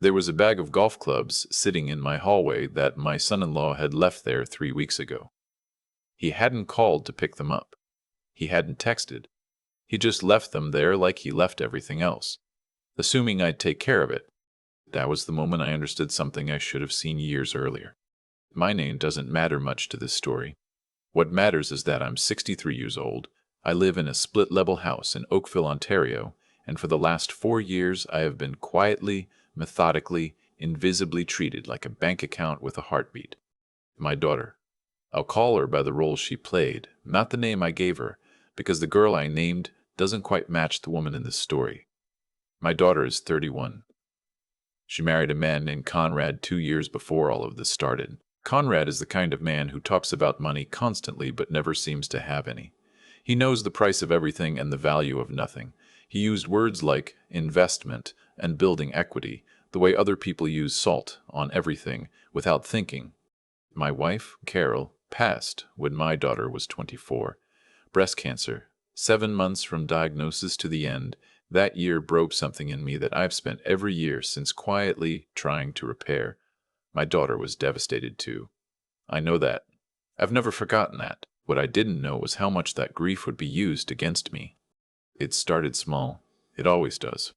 There was a bag of golf clubs sitting in my hallway that my son-in-law had left there 3 weeks ago. He hadn't called to pick them up. He hadn't texted. He just left them there like he left everything else, assuming I'd take care of it. That was the moment I understood something I should have seen years earlier. My name doesn't matter much to this story. What matters is that I'm 63 years old. I live in a split-level house in Oakville, Ontario, and for the last 4 years I have been quietly, methodically, invisibly treated like a bank account with a heartbeat. My daughter. I'll call her by the role she played, not the name I gave her, because the girl I named doesn't quite match the woman in this story. My daughter is 31. She married a man named Conrad 2 years before all of this started. Conrad is the kind of man who talks about money constantly but never seems to have any. He knows the price of everything and the value of nothing. He used words like investment and building equity, the way other people use salt on everything without thinking. My wife, Carol, passed when my daughter was 24. Breast cancer, 7 months from diagnosis to the end. That year broke something in me that I've spent every year since quietly trying to repair. My daughter was devastated too. I know that. I've never forgotten that. What I didn't know was how much that grief would be used against me. It started small. It always does.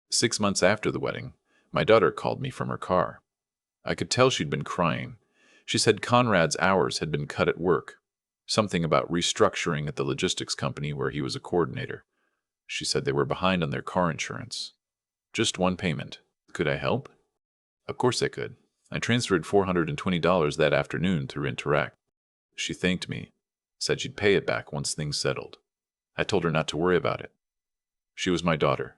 6 months after the wedding, my daughter called me from her car. I could tell she'd been crying. She said Conrad's hours had been cut at work. Something about restructuring at the logistics company where he was a coordinator. She said they were behind on their car insurance. Just one payment. Could I help? Of course I could. I transferred $420 that afternoon through Interact. She thanked me, said she'd pay it back once things settled. I told her not to worry about it. She was my daughter.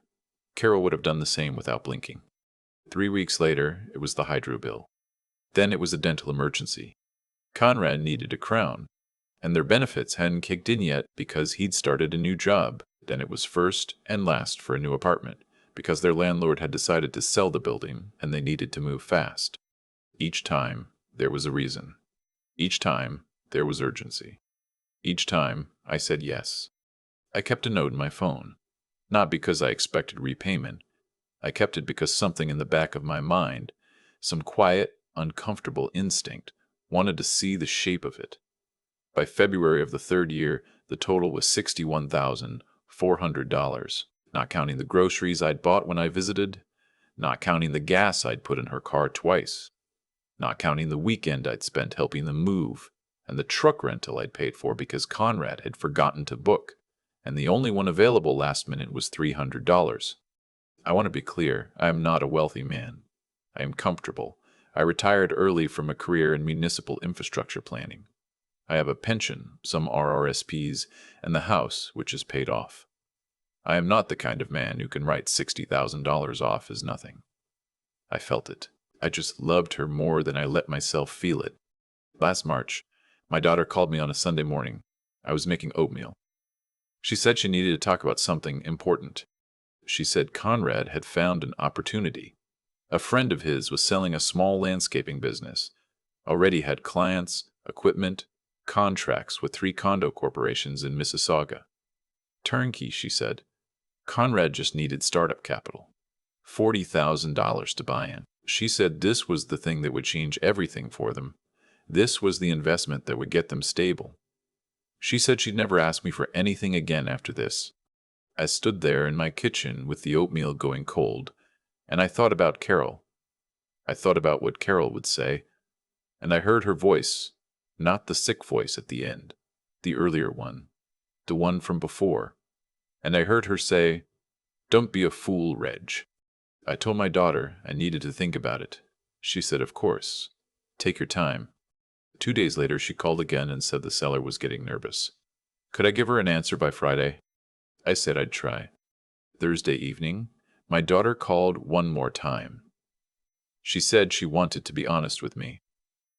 Carol would have done the same without blinking. 3 weeks later, it was the hydro bill. Then it was a dental emergency. Conrad needed a crown, and their benefits hadn't kicked in yet because he'd started a new job. Then it was first and last for a new apartment, because their landlord had decided to sell the building and they needed to move fast. Each time, there was a reason. Each time, there was urgency. Each time, I said yes. I kept a note in my phone. Not because I expected repayment. I kept it because something in the back of my mind, some quiet, uncomfortable instinct, wanted to see the shape of it. By February of the 3rd year, the total was $61,400, not counting the groceries I'd bought when I visited, not counting the gas I'd put in her car twice, not counting the weekend I'd spent helping them move, and the truck rental I'd paid for because Conrad had forgotten to book, and the only one available last minute was $300. I want to be clear, I am not a wealthy man. I am comfortable. I retired early from a career in municipal infrastructure planning. I have a pension, some RRSPs, and the house, which is paid off. I am not the kind of man who can write $60,000 off as nothing. I felt it. I just loved her more than I let myself feel it. Last March, my daughter called me on a Sunday morning. I was making oatmeal. She said she needed to talk about something important. She said Conrad had found an opportunity. A friend of his was selling a small landscaping business, already had clients, equipment, contracts with 3 condo corporations in Mississauga. Turnkey, she said. Conrad just needed startup capital. $40,000 to buy in. She said this was the thing that would change everything for them. This was the investment that would get them stable. She said she'd never ask me for anything again after this. I stood there in my kitchen with the oatmeal going cold, and I thought about Carol. I thought about what Carol would say, and I heard her voice, not the sick voice at the end, the earlier one, the one from before. And I heard her say, "Don't be a fool, Reg." I told my daughter I needed to think about it. She said, "Of course. Take your time." 2 days later, she called again and said the seller was getting nervous. Could I give her an answer by Friday? I said I'd try. Thursday evening, my daughter called one more time. She said she wanted to be honest with me.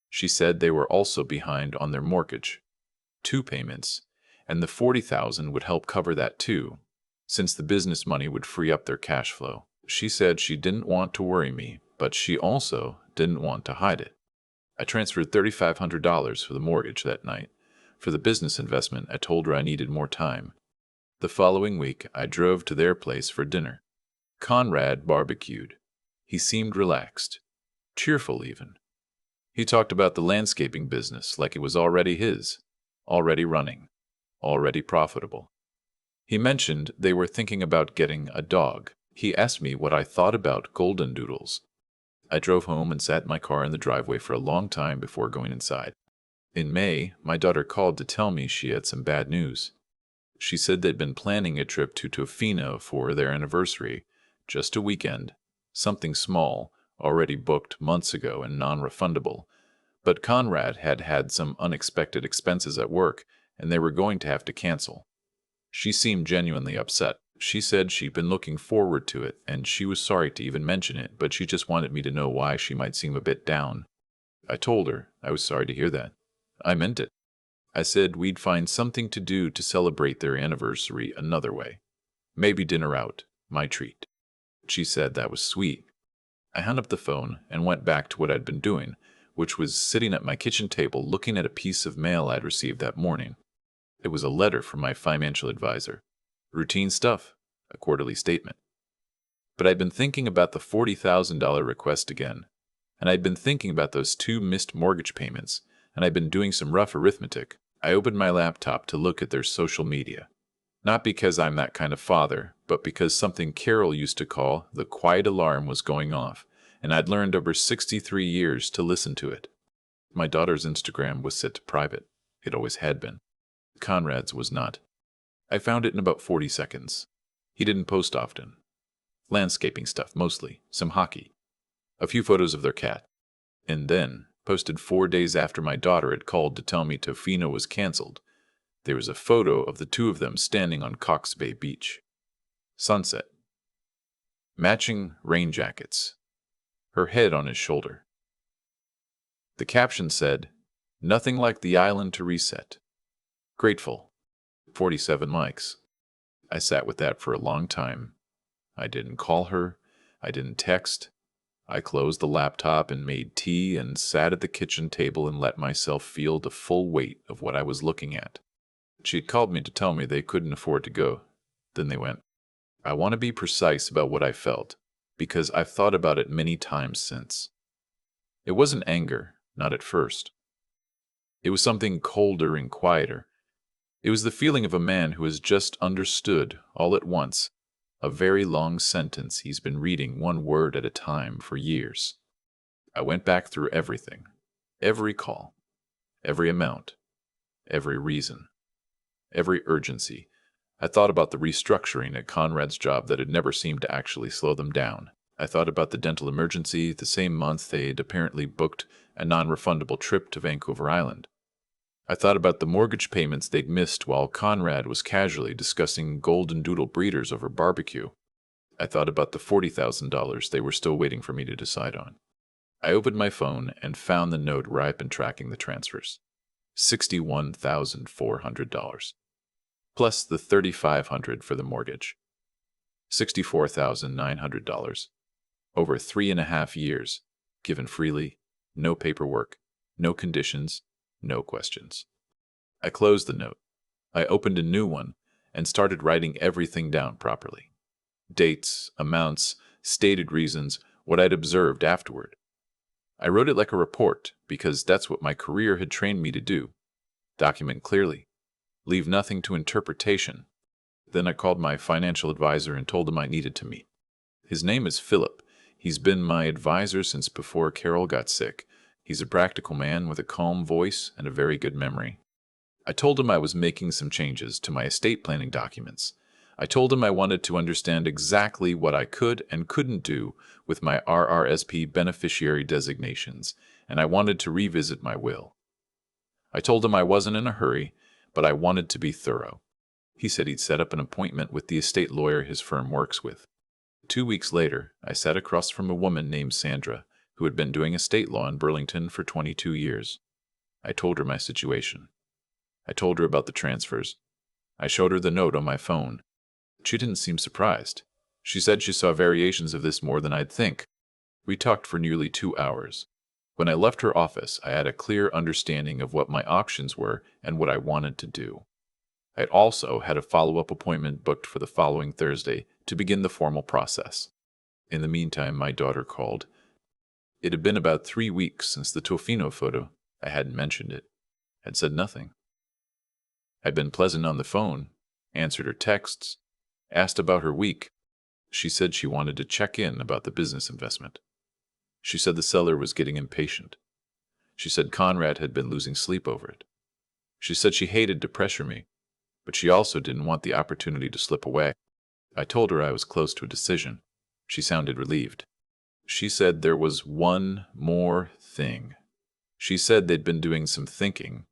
She said they were also behind on their mortgage, 2 payments, and the $40,000 would help cover that too, since the business money would free up their cash flow. She said she didn't want to worry me, but she also didn't want to hide it. I transferred $3,500 for the mortgage that night. For the business investment, I told her I needed more time. The following week, I drove to their place for dinner. Conrad barbecued. He seemed relaxed, cheerful even. He talked about the landscaping business like it was already his, already running, already profitable. He mentioned they were thinking about getting a dog. He asked me what I thought about golden doodles. I drove home and sat in my car in the driveway for a long time before going inside. In May, my daughter called to tell me she had some bad news. She said they'd been planning a trip to Tofino for their anniversary, just a weekend, something small, already booked months ago and non-refundable. But Conrad had had some unexpected expenses at work, and they were going to have to cancel. She seemed genuinely upset. She said she'd been looking forward to it, and she was sorry to even mention it, but she just wanted me to know why she might seem a bit down. I told her I was sorry to hear that. I meant it. I said we'd find something to do to celebrate their anniversary another way. Maybe dinner out, my treat. She said that was sweet. I hung up the phone and went back to what I'd been doing, which was sitting at my kitchen table looking at a piece of mail I'd received that morning. It was a letter from my financial advisor. Routine stuff, a quarterly statement. But I'd been thinking about the $40,000 request again, and I'd been thinking about those 2 missed mortgage payments, and I'd been doing some rough arithmetic. I opened my laptop to look at their social media. Not because I'm that kind of father, but because something Carol used to call the quiet alarm was going off, and I'd learned over 63 years to listen to it. My daughter's Instagram was set to private. It always had been. Conrad's was not. I found it in about 40 seconds. He didn't post often. Landscaping stuff, mostly. Some hockey. A few photos of their cat. And then, posted 4 days after my daughter had called to tell me Tofino was canceled, there was a photo of the 2 of them standing on Cox Bay Beach. Sunset. Matching rain jackets. Her head on his shoulder. The caption said, "Nothing like the island to reset. Grateful." 47 likes. I sat with that for a long time. I didn't call her. I didn't text. I closed the laptop and made tea and sat at the kitchen table and let myself feel the full weight of what I was looking at. She'd called me to tell me they couldn't afford to go. Then they went. I want to be precise about what I felt, because I've thought about it many times since. It wasn't anger, not at first. It was something colder and quieter. It was the feeling of a man who has just understood, all at once, a very long sentence he's been reading one word at a time for years. I went back through everything, every call, every amount, every reason, every urgency. I thought about the restructuring at Conrad's job that had never seemed to actually slow them down. I thought about the dental emergency the same month they'd apparently booked a non-refundable trip to Vancouver Island. I thought about the mortgage payments they'd missed while Conrad was casually discussing golden doodle breeders over barbecue. I thought about the $40,000 they were still waiting for me to decide on. I opened my phone and found the note where I'd been tracking the transfers. $61,400. Plus the $3,500 for the mortgage. $64,900. Over 3.5 years, given freely, no paperwork, no conditions, no questions. I closed the note. I opened a new one and started writing everything down properly. Dates, amounts, stated reasons, what I'd observed afterward. I wrote it like a report because that's what my career had trained me to do. Document clearly. Leave nothing to interpretation. Then I called my financial advisor and told him I needed to meet. His name is Philip. He's been my advisor since before Carol got sick. He's a practical man with a calm voice and a very good memory. I told him I was making some changes to my estate planning documents. I told him I wanted to understand exactly what I could and couldn't do with my RRSP beneficiary designations, and I wanted to revisit my will. I told him I wasn't in a hurry, but I wanted to be thorough. He said he'd set up an appointment with the estate lawyer his firm works with. 2 weeks later, I sat across from a woman named Sandra, who had been doing estate law in Burlington for 22 years. I told her my situation. I told her about the transfers. I showed her the note on my phone. She didn't seem surprised. She said she saw variations of this more than I'd think. We talked for nearly 2 hours. When I left her office, I had a clear understanding of what my options were and what I wanted to do. I also had a follow-up appointment booked for the following Thursday to begin the formal process. In the meantime, my daughter called. It had been about 3 weeks since the Tofino photo. I hadn't mentioned it. Had said nothing. I'd been pleasant on the phone, answered her texts, asked about her week. She said she wanted to check in about the business investment. She said the seller was getting impatient. She said Conrad had been losing sleep over it. She said she hated to pressure me, but she also didn't want the opportunity to slip away. I told her I was close to a decision. She sounded relieved. She said there was one more thing. She said they'd been doing some thinking,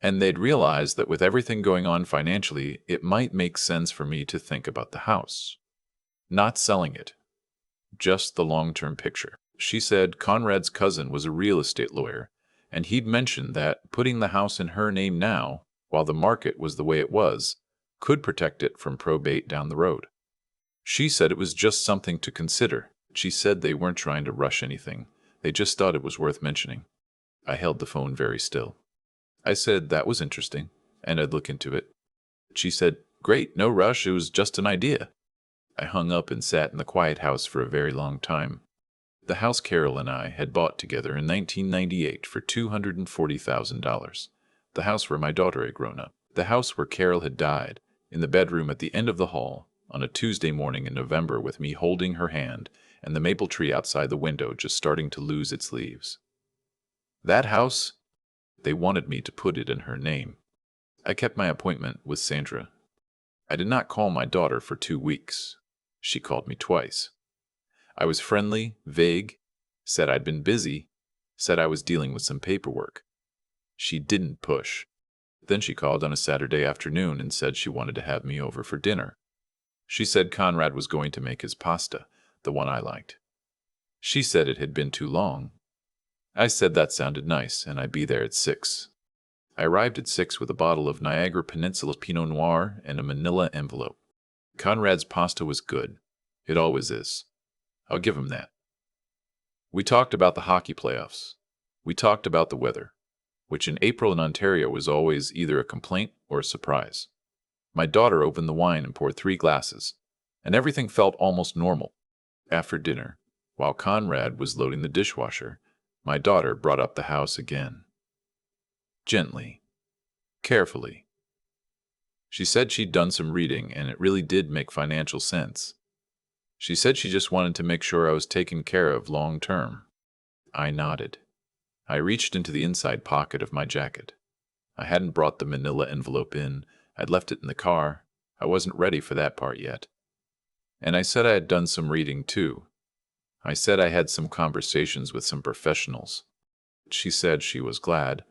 and they'd realized that with everything going on financially, it might make sense for me to think about the house. Not selling it, just the long-term picture. She said Conrad's cousin was a real estate lawyer, and he'd mentioned that putting the house in her name now, while the market was the way it was, could protect it from probate down the road. She said it was just something to consider. She said they weren't trying to rush anything. They just thought it was worth mentioning. I held the phone very still. I said that was interesting, and I'd look into it. She said, "Great, no rush, it was just an idea." I hung up and sat in the quiet house for a very long time. The house Carol and I had bought together in 1998 for $240,000. The house where my daughter had grown up. The house where Carol had died, in the bedroom at the end of the hall, on a Tuesday morning in November with me holding her hand and the maple tree outside the window just starting to lose its leaves. That house, they wanted me to put it in her name. I kept my appointment with Sandra. I did not call my daughter for 2 weeks. She called me twice. I was friendly, vague, said I'd been busy, said I was dealing with some paperwork. She didn't push. Then she called on a Saturday afternoon and said she wanted to have me over for dinner. She said Conrad was going to make his pasta, the one I liked. She said it had been too long. I said that sounded nice, and I'd be there at 6. I arrived at 6 with a bottle of Niagara Peninsula Pinot Noir and a manila envelope. Conrad's pasta was good. It always is. I'll give him that. We talked about the hockey playoffs. We talked about the weather, which in April in Ontario was always either a complaint or a surprise. My daughter opened the wine and poured 3 glasses, and everything felt almost normal. After dinner, while Conrad was loading the dishwasher, my daughter brought up the house again. Gently, carefully. She said she'd done some reading, and it really did make financial sense. She said she just wanted to make sure I was taken care of long term. I nodded. I reached into the inside pocket of my jacket. I hadn't brought the manila envelope in. I'd left it in the car. I wasn't ready for that part yet. And I said I had done some reading, too. I said I had some conversations with some professionals. She said she was glad.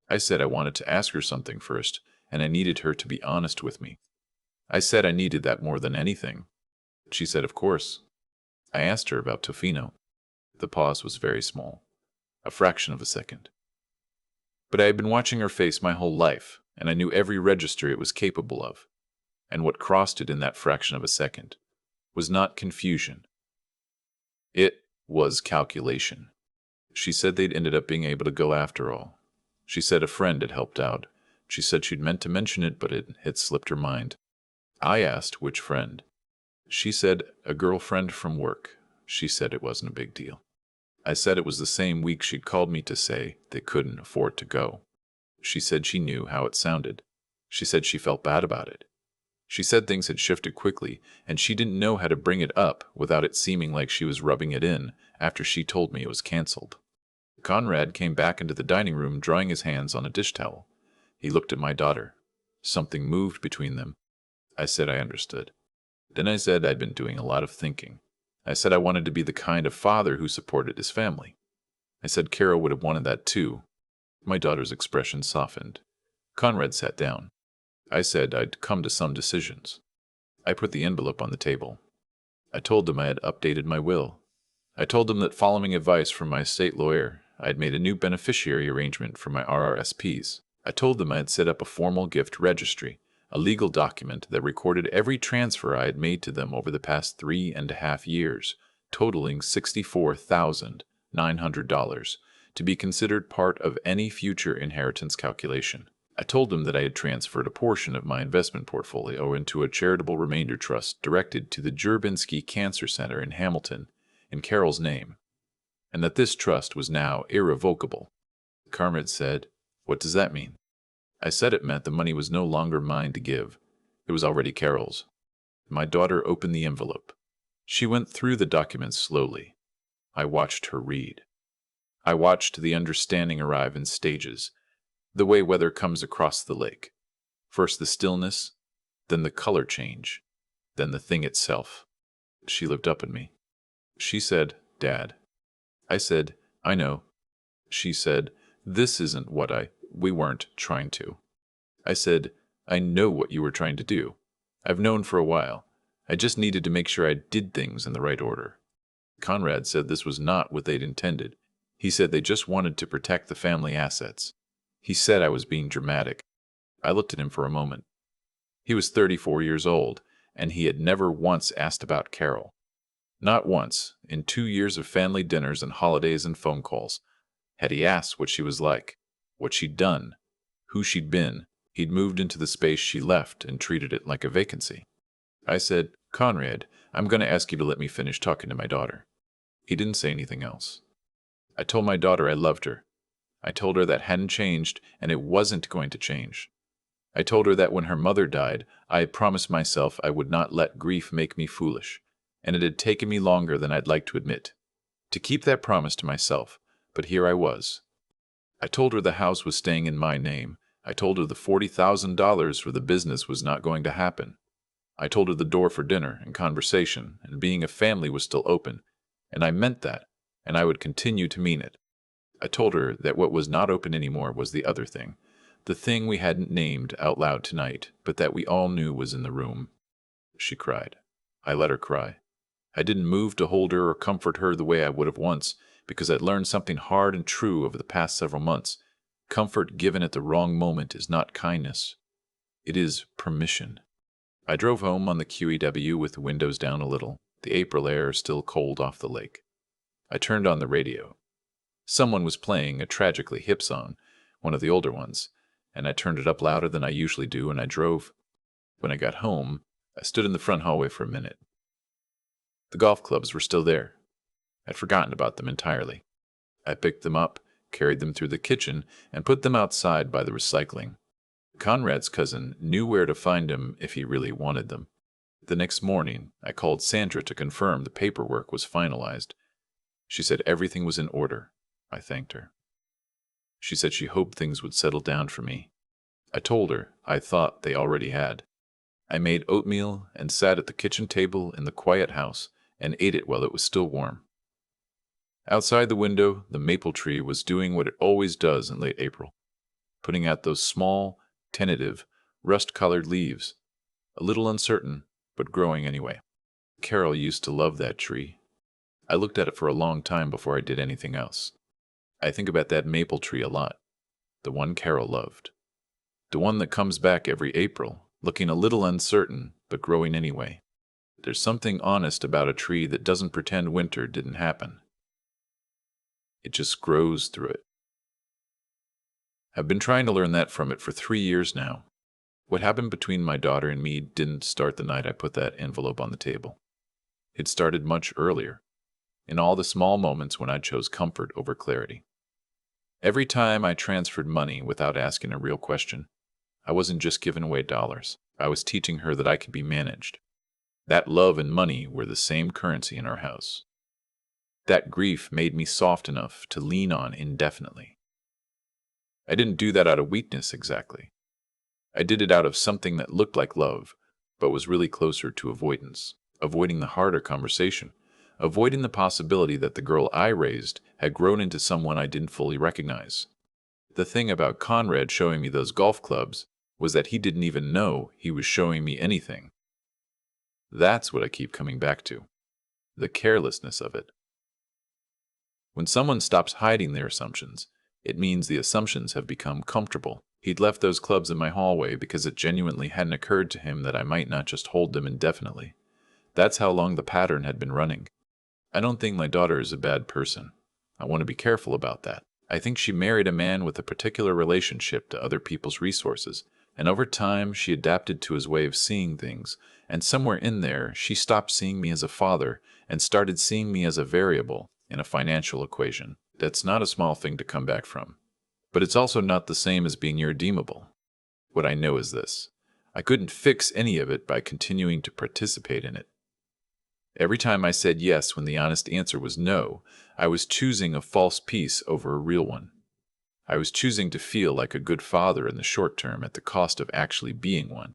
I said I wanted to ask her something first, and I needed her to be honest with me. I said I needed that more than anything. She said, of course. I asked her about Tofino. The pause was very small, a fraction of a second. But I had been watching her face my whole life, and I knew every register it was capable of. And what crossed it in that fraction of a second was not confusion. It was calculation. She said they'd ended up being able to go after all. She said a friend had helped out. She said she'd meant to mention it, but it had slipped her mind. I asked which friend. She said a girlfriend from work. She said it wasn't a big deal. I said it was the same week she'd called me to say they couldn't afford to go. She said she knew how it sounded. She said she felt bad about it. She said things had shifted quickly, and she didn't know how to bring it up without it seeming like she was rubbing it in after she told me it was canceled. Conrad came back into the dining room drying his hands on a dish towel. He looked at my daughter. Something moved between them. I said I understood. Then I said I'd been doing a lot of thinking. I said I wanted to be the kind of father who supported his family. I said Carol would have wanted that too. My daughter's expression softened. Conrad sat down. I said I'd come to some decisions. I put the envelope on the table. I told them I had updated my will. I told them that following advice from my estate lawyer, I had made a new beneficiary arrangement for my RRSPs. I told them I had set up a formal gift registry, a legal document that recorded every transfer I had made to them over the past 3.5 years, totaling $64,900, to be considered part of any future inheritance calculation. I told him that I had transferred a portion of my investment portfolio into a charitable remainder trust directed to the Jurbinsky Cancer Center in Hamilton in Carol's name, and that this trust was now irrevocable. Conrad said, "What does that mean?" I said it meant the money was no longer mine to give. It was already Carol's. My daughter opened the envelope. She went through the documents slowly. I watched her read. I watched the understanding arrive in stages, the way weather comes across the lake. First the stillness, then the color change, then the thing itself. She looked up at me. She said, "Dad." I said, "I know." She said, "This isn't what we weren't trying to." I said, "I know what you were trying to do. I've known for a while. I just needed to make sure I did things in the right order." Conrad said this was not what they'd intended. He said they just wanted to protect the family assets. He said I was being dramatic. I looked at him for a moment. He was 34 years old, and he had never once asked about Carol. Not once, in 2 years of family dinners and holidays and phone calls, had he asked what she was like, what she'd done, who she'd been. He'd moved into the space she left and treated it like a vacancy. I said, "Conrad, I'm going to ask you to let me finish talking to my daughter." He didn't say anything else. I told my daughter I loved her. I told her that hadn't changed, and it wasn't going to change. I told her that when her mother died, I had promised myself I would not let grief make me foolish, and it had taken me longer than I'd like to admit to keep that promise to myself, but here I was. I told her the house was staying in my name. I told her the $40,000 for the business was not going to happen. I told her the door for dinner and conversation and being a family was still open, and I meant that, and I would continue to mean it. I told her that what was not open anymore was the other thing, the thing we hadn't named out loud tonight, but that we all knew was in the room. She cried. I let her cry. I didn't move to hold her or comfort her the way I would have once, because I'd learned something hard and true over the past several months. Comfort given at the wrong moment is not kindness. It is permission. I drove home on the QEW with the windows down a little, the April air still cold off the lake. I turned on the radio. Someone was playing a tragically hip song, one of the older ones, and I turned it up louder than I usually do, and I drove. When I got home, I stood in the front hallway for a minute. The golf clubs were still there. I'd forgotten about them entirely. I picked them up, carried them through the kitchen, and put them outside by the recycling. Conrad's cousin knew where to find them if he really wanted them. The next morning, I called Sandra to confirm the paperwork was finalized. She said everything was in order. I thanked her. She said she hoped things would settle down for me. I told her I thought they already had. I made oatmeal and sat at the kitchen table in the quiet house and ate it while it was still warm. Outside the window, the maple tree was doing what it always does in late April, putting out those small, tentative, rust-colored leaves, a little uncertain, but growing anyway. Carol used to love that tree. I looked at it for a long time before I did anything else. I think about that maple tree a lot, the one Carol loved, the one that comes back every April, looking a little uncertain, but growing anyway. There's something honest about a tree that doesn't pretend winter didn't happen. It just grows through it. I've been trying to learn that from it for 3 years now. What happened between my daughter and me didn't start the night I put that envelope on the table. It started much earlier, in all the small moments when I chose comfort over clarity. Every time I transferred money without asking a real question, I wasn't just giving away dollars. I was teaching her that I could be managed. That love and money were the same currency in our house. That grief made me soft enough to lean on indefinitely. I didn't do that out of weakness exactly. I did it out of something that looked like love, but was really closer to avoidance, avoiding the harder conversation, avoiding the possibility that the girl I raised had grown into someone I didn't fully recognize. The thing about Conrad showing me those golf clubs was that he didn't even know he was showing me anything. That's what I keep coming back to, the carelessness of it. When someone stops hiding their assumptions, it means the assumptions have become comfortable. He'd left those clubs in my hallway because it genuinely hadn't occurred to him that I might not just hold them indefinitely. That's how long the pattern had been running. I don't think my daughter is a bad person. I want to be careful about that. I think she married a man with a particular relationship to other people's resources, and over time she adapted to his way of seeing things, and somewhere in there she stopped seeing me as a father and started seeing me as a variable in a financial equation. That's not a small thing to come back from. But it's also not the same as being irredeemable. What I know is this: I couldn't fix any of it by continuing to participate in it. Every time I said yes when the honest answer was no, I was choosing a false peace over a real one. I was choosing to feel like a good father in the short term at the cost of actually being one.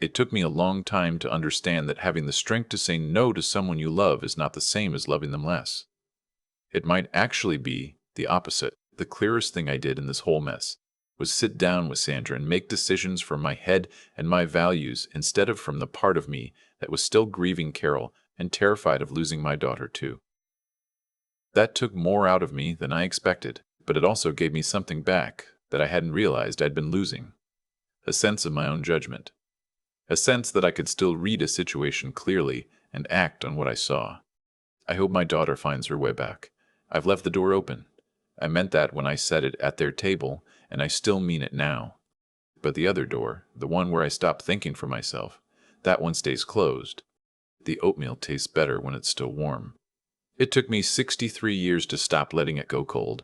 It took me a long time to understand that having the strength to say no to someone you love is not the same as loving them less. It might actually be the opposite. The clearest thing I did in this whole mess was sit down with Sandra and make decisions from my head and my values instead of from the part of me that was still grieving Carol and terrified of losing my daughter too. That took more out of me than I expected, but it also gave me something back that I hadn't realized I'd been losing: a sense of my own judgment, a sense that I could still read a situation clearly and act on what I saw. I hope my daughter finds her way back. I've left the door open. I meant that when I said it at their table, and I still mean it now. But the other door, the one where I stopped thinking for myself, that one stays closed. The oatmeal tastes better when it's still warm. It took me 63 years to stop letting it go cold.